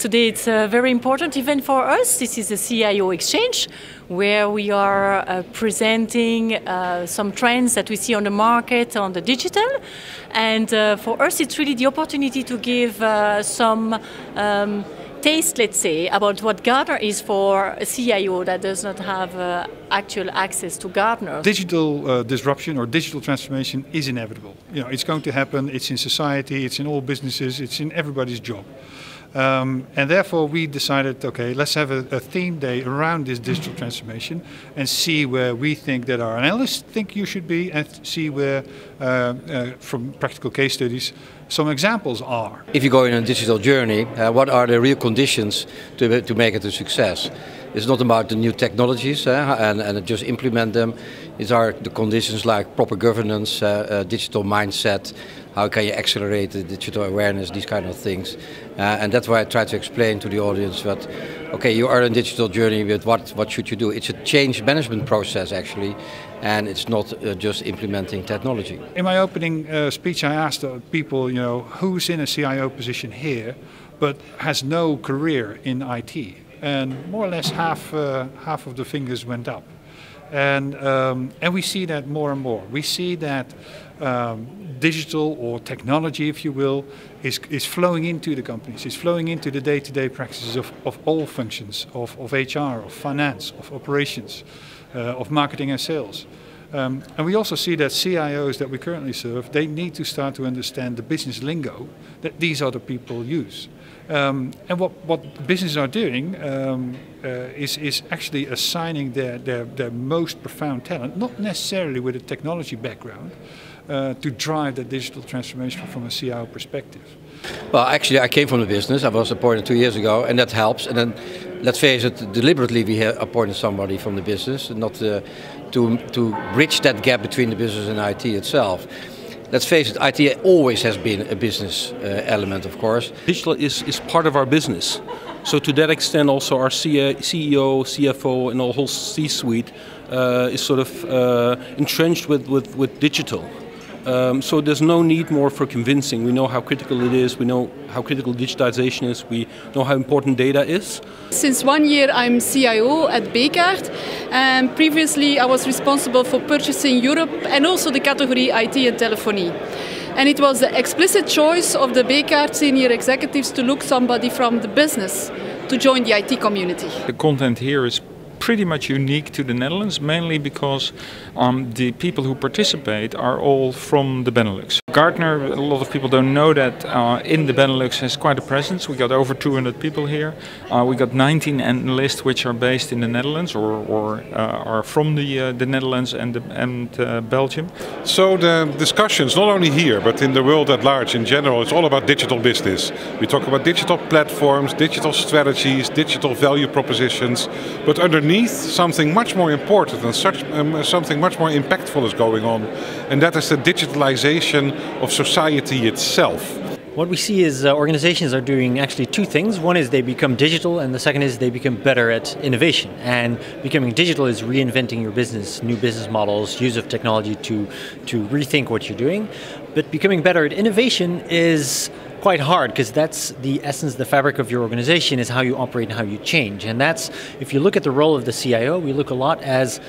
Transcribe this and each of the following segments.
Today it's a very important event for us. This is a CIO exchange where we are presenting some trends that we see on the market on the digital. And for us it's really the opportunity to give some taste, let's say, about what Gartner is for a CIO that does not have actual access to Gartner. Digital disruption or digital transformation is inevitable. It's going to happen, it's in society, it's in all businesses, it's in everybody's job. And therefore we decided, okay, let's have a theme day around this digital transformation and see where we think that our analysts think you should be, and see where, from practical case studies, some examples are. If you go in a digital journey, what are the real conditions to make it a success? It's not about the new technologies and just implement them. It are the conditions like proper governance, digital mindset, how can you accelerate the digital awareness, these kind of things. And that's why I try to explain to the audience that, okay, you are in a digital journey, but what should you do? It's a change management process actually, and it's not just implementing technology. In my opening speech I asked people, who's in a CIO position here but has no career in IT? And more or less half of the fingers went up. And we see that more and more. We see that digital or technology, if you will, is flowing into the companies. It's flowing into the day-to-day practices of all functions, of HR, of finance, of operations, of marketing and sales. And we also see that CIOs that we currently serve, they need to start to understand the business lingo that these other people use. And what businesses are doing is actually assigning their most profound talent, not necessarily with a technology background, to drive the digital transformation from a CIO perspective. Well, actually I came from the business. I was appointed 2 years ago, and that helps. And then, let's face it, deliberately we have appointed somebody from the business, not to bridge that gap between the business and IT itself. Let's face it, IT always has been a business element, of course. Digital is part of our business. So to that extent also our CEO, CFO and the whole C-suite is sort of entrenched with digital. So there's no need more for convincing. We know how critical it is, we know how critical digitization is, we know how important data is. Since 1 year I'm CIO at Bekaert, and previously I was responsible for purchasing Europe and also the category IT and telephony. And it was the explicit choice of the Bekaert senior executives to look somebody from the business to join the IT community. The content here is pretty much unique to the Netherlands, mainly because the people who participate are all from the Benelux. Gartner, a lot of people don't know that in the Benelux has quite a presence. We got over 200 people here. We got 19 analysts which are based in the Netherlands or are from the Netherlands and Belgium. So the discussions, not only here but in the world at large in general, it's all about digital business. We talk about digital platforms, digital strategies, digital value propositions, but underneath something much more important and something much more impactful is going on, and that is the digitalization of society itself. What we see is organizations are doing actually two things. One is they become digital, and the second is they become better at innovation. And becoming digital is reinventing your business, new business models, use of technology to rethink what you're doing. But becoming better at innovation is quite hard, because that's the essence, the fabric of your organization is how you operate and how you change. And that's, if you look at the role of the CIO, we look a lot at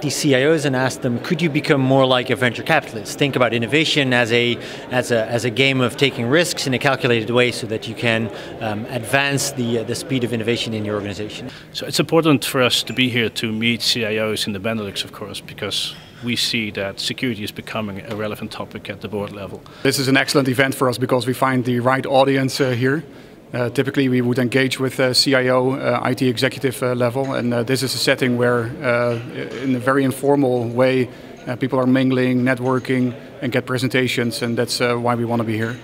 these CIOs and ask them, could you become more like a venture capitalist? Think about innovation as a game of taking risks in a calculated way so that you can advance the speed of innovation in your organization. So it's important for us to be here to meet CIOs in the Benelux, of course, because we see that security is becoming a relevant topic at the board level. This is an excellent event for us because we find the right audience here. Typically we would engage with CIO, IT executive level, and this is a setting where in a very informal way people are mingling, networking and get presentations, and that's why we want to be here.